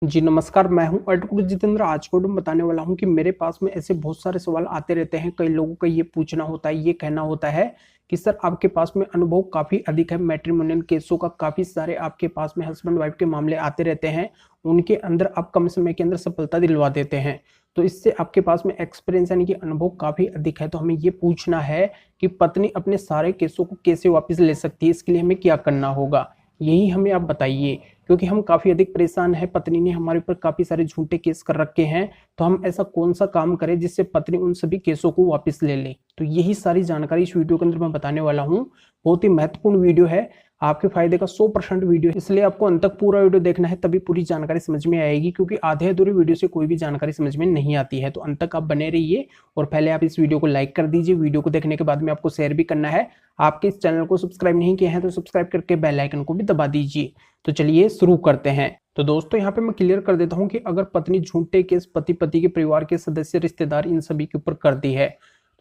जी नमस्कार, मैं हूं एडवोकेट जितेंद्र। आज को मैं बताने वाला हूं कि मेरे पास में ऐसे बहुत सारे सवाल आते रहते हैं। कई लोगों का ये पूछना होता है, ये कहना होता है कि सर आपके पास में अनुभव काफ़ी अधिक है, मैट्रिमोनियल केसों का काफ़ी सारे आपके पास में हस्बैंड वाइफ के मामले आते रहते हैं, उनके अंदर आप कम समय के अंदर सफलता दिलवा देते हैं। तो इससे आपके पास में एक्सपीरियंस यानी कि अनुभव काफ़ी अधिक है। तो हमें ये पूछना है कि पत्नी अपने सारे केसों को कैसे वापस ले सकती है, इसके लिए हमें क्या करना होगा, यही हमें आप बताइए। क्योंकि हम काफ़ी अधिक परेशान हैं, पत्नी ने हमारे ऊपर काफ़ी सारे झूठे केस कर रखे हैं। तो हम ऐसा कौन सा काम करें जिससे पत्नी उन सभी केसों को वापस ले ले। तो यही सारी जानकारी इस वीडियो के अंदर मैं बताने वाला हूँ। बहुत ही महत्वपूर्ण वीडियो है, आपके फायदे का 100% वीडियो है, इसलिए आपको अंत तक पूरा वीडियो देखना है, तभी पूरी जानकारी समझ में आएगी। क्योंकि आधे अधूरे वीडियो से कोई भी जानकारी समझ में नहीं आती है। तो अंत तक आप बने रहिए और पहले आप इस वीडियो को लाइक कर दीजिए। वीडियो को देखने के बाद में आपको शेयर भी करना है। आपके इस चैनल को सब्सक्राइब नहीं किया है तो सब्सक्राइब करके बेल आइकन को भी दबा दीजिए। तो चलिए शुरू करते हैं। तो दोस्तों यहाँ पे मैं क्लियर कर देता हूँ कि अगर पत्नी झूठे केस पति के परिवार के सदस्य, रिश्तेदार, इन सभी के ऊपर करती है,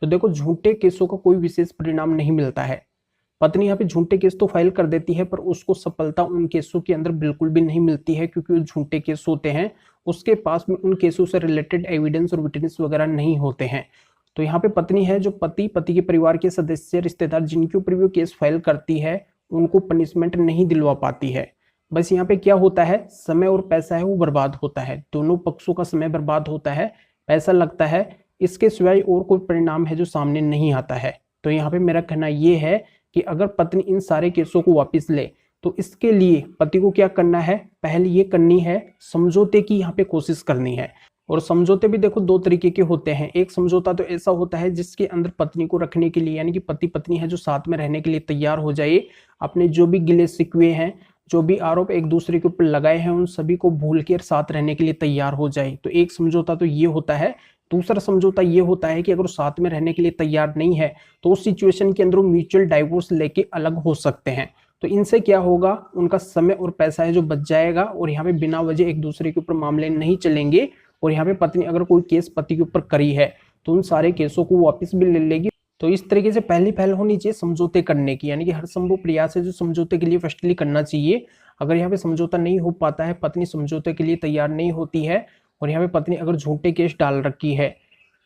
तो देखो झूठे केसों का कोई विशेष परिणाम नहीं मिलता है। पत्नी यहाँ पे झूठे केस तो फाइल कर देती है, पर उसको सफलता उन केसों के अंदर बिल्कुल भी नहीं मिलती है, क्योंकि वो झूठे केस होते हैं। उसके पास में उन केसों से रिलेटेड एविडेंस और विटनेस वगैरह नहीं होते हैं। तो यहाँ पे पत्नी है जो पति के परिवार के सदस्य, रिश्तेदार जिनके ऊपर वो केस फाइल करती है, उनको पनिशमेंट नहीं दिलवा पाती है। बस यहाँ पे क्या होता है, समय और पैसा है वो बर्बाद होता है, दोनों पक्षों का समय बर्बाद होता है, पैसा लगता है। इसके सिवाय और कोई परिणाम है जो सामने नहीं आता है। तो यहाँ पे मेरा कहना ये है कि अगर पत्नी इन सारे केसों को वापस ले, तो इसके लिए पति को क्या करना है, पहले ये करनी है समझौते की यहाँ पे कोशिश करनी है। और समझौते भी देखो दो तरीके के होते हैं। एक समझौता तो ऐसा होता है जिसके अंदर पत्नी को रखने के लिए, यानी कि पति पत्नी है जो साथ में रहने के लिए तैयार हो जाए, अपने जो भी गिले शिकवे हैं, जो भी आरोप एक दूसरे के ऊपर लगाए हैं, उन सभी को भूल कर साथ रहने के लिए तैयार हो जाए। तो एक समझौता तो ये होता है। दूसरा समझौता ये होता है कि अगर साथ में रहने के लिए तैयार नहीं है, तो उस सिचुएशन के अंदर वो म्यूचुअल डाइवोर्स लेके अलग हो सकते हैं। तो इनसे क्या होगा, उनका समय और पैसा है जो बच जाएगा, और यहाँ पे बिना वजह एक दूसरे के ऊपर मामले नहीं चलेंगे। और यहाँ पे पत्नी अगर कोई केस पति के ऊपर करी है, तो उन सारे केसों को वापस भी ले लेगी। तो इस तरीके से पहली पहल होनी चाहिए समझौते करने की, यानी कि हर संभव प्रयास है जो समझौते के लिए फर्स्टली करना चाहिए। अगर यहाँ पे समझौता नहीं हो पाता है, पत्नी समझौते के लिए तैयार नहीं होती है, और यहाँ पे पत्नी अगर झूठे केस डाल रखी है,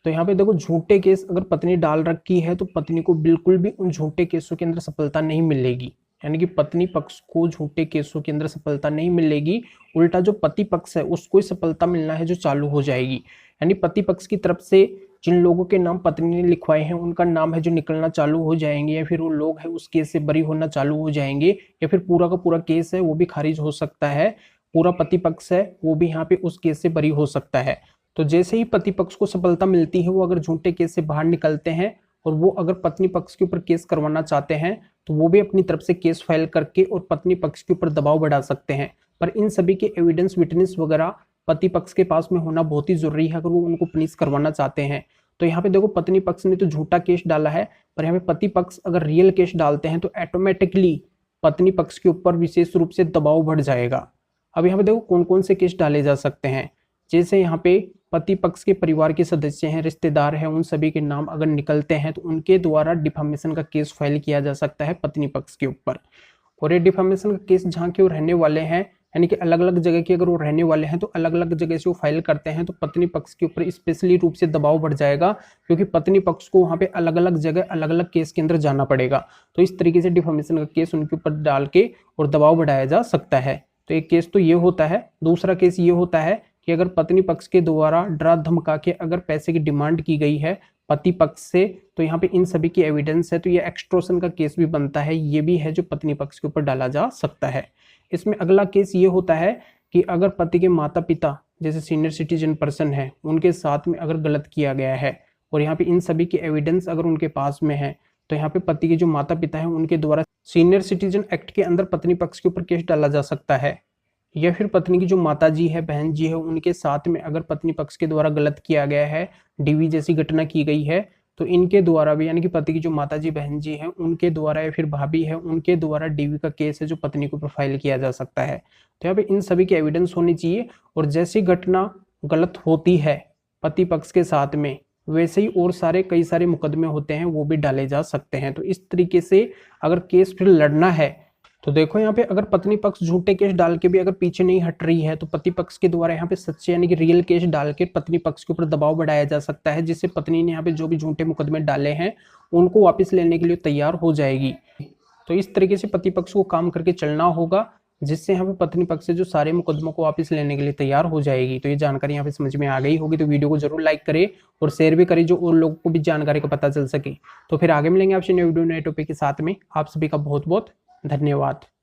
तो यहाँ पे देखो झूठे केस अगर पत्नी डाल रखी है, तो पत्नी को बिल्कुल भी उन झूठे केसों के अंदर सफलता नहीं मिलेगी। यानी कि पत्नी पक्ष को झूठे केसों के अंदर सफलता नहीं मिलेगी, उल्टा जो पति पक्ष है उसको ही सफलता मिलना है जो चालू हो जाएगी। यानी पति पक्ष की तरफ से जिन लोगों के नाम पत्नी ने लिखवाए हैं, उनका नाम है जो निकलना चालू हो जाएंगे, या फिर वो लोग है उस केस से बरी होना चालू हो जाएंगे, या फिर पूरा का पूरा केस है वो भी खारिज हो सकता है। पूरा पति पक्ष है वो भी यहाँ पे उस केस से बरी हो सकता है। तो जैसे ही पति पक्ष को सफलता मिलती है, वो अगर झूठे केस से बाहर निकलते हैं, और वो अगर पत्नी पक्ष के ऊपर केस करवाना चाहते हैं, तो वो भी अपनी तरफ से केस फाइल करके और पत्नी पक्ष के ऊपर दबाव बढ़ा सकते हैं। पर इन सभी के एविडेंस, विटनेस वगैरह पति पक्ष के पास में होना बहुत ही जरूरी है, अगर वो उनको पनिश करवाना चाहते हैं। तो यहाँ पे देखो पत्नी पक्ष ने तो झूठा केस डाला है, पर यहाँ पे पति पक्ष अगर रियल केस डालते हैं, तो ऑटोमेटिकली पत्नी पक्ष के ऊपर विशेष रूप से दबाव बढ़ जाएगा। अब यहाँ पे देखो कौन कौन से केस डाले जा सकते हैं। जैसे यहाँ पे पति पक्ष के परिवार के सदस्य हैं, रिश्तेदार हैं, उन सभी के नाम अगर निकलते हैं, तो उनके द्वारा डिफामेशन का केस फाइल किया जा सकता है पत्नी पक्ष के ऊपर। और ये डिफामेशन का केस जहाँ के वो रहने वाले हैं, यानी कि अलग अलग जगह के अगर वो रहने वाले हैं, तो अलग अलग जगह से वो फाइल करते हैं, तो पत्नी पक्ष के ऊपर स्पेशली रूप से दबाव बढ़ जाएगा, क्योंकि पत्नी पक्ष को वहाँ पे अलग अलग जगह अलग अलग केस के अंदर जाना पड़ेगा। तो इस तरीके से डिफामेशन का केस उनके ऊपर डाल के और दबाव बढ़ाया जा सकता है। तो एक केस तो ये होता है। दूसरा केस ये होता है कि अगर पत्नी पक्ष के द्वारा डरा धमका के अगर पैसे की डिमांड की गई है पति पक्ष से, तो यहाँ पे इन सभी की एविडेंस है, तो ये एक्सटॉर्शन का केस भी बनता है, ये भी है जो पत्नी पक्ष के ऊपर डाला जा सकता है। इसमें अगला केस ये होता है कि अगर पति के माता पिता जैसे सीनियर सिटीजन पर्सन है, उनके साथ में अगर गलत किया गया है, और यहाँ पे इन सभी की एविडेंस अगर उनके पास में है, तो यहाँ पे पति के जो माता पिता है उनके द्वारा सीनियर सिटीजन एक्ट के अंदर पत्नी पक्ष के ऊपर केस डाला जा सकता है। या फिर पत्नी की जो माता जी है, बहन जी है, उनके साथ में अगर पत्नी पक्ष के द्वारा गलत किया गया है, डीवी जैसी घटना की गई है, तो इनके द्वारा भी, यानी कि पति की जो माता जी बहन जी है उनके द्वारा, या फिर भाभी है उनके द्वारा डीवी का केस है जो पत्नी को प्रोफाइल किया जा सकता है। तो यहाँ पे इन सभी की एविडेंस होनी चाहिए। और जैसी घटना गलत होती है पति पक्ष के साथ में, वैसे ही और सारे कई सारे मुकदमे होते हैं वो भी डाले जा सकते हैं। तो इस तरीके से अगर केस फिर लड़ना है, तो देखो यहाँ पे अगर पत्नी पक्ष झूठे केस डाल के भी अगर पीछे नहीं हट रही है तो पति पक्ष के द्वारा यहाँ पे सच्चे यानी कि रियल केस डाल के पत्नी पक्ष के ऊपर दबाव बढ़ाया जा सकता है, जिससे पत्नी ने यहाँ पे जो भी झूठे मुकदमे डाले हैं उनको वापस लेने के लिए तैयार हो जाएगी। तो इस तरीके से पति पक्ष को काम करके चलना होगा, जिससे यहाँ पे पत्नी पक्ष से जो सारे मुकदमों को वापस लेने के लिए तैयार हो जाएगी। तो ये जानकारी यहाँ पे समझ में आ गई होगी, तो वीडियो को जरूर लाइक करें और शेयर भी करें, जो और लोगों को भी जानकारी का पता चल सके। तो फिर आगे मिलेंगे आपसे नए वीडियो नए टॉपिक के साथ में। आप सभी का बहुत बहुत धन्यवाद।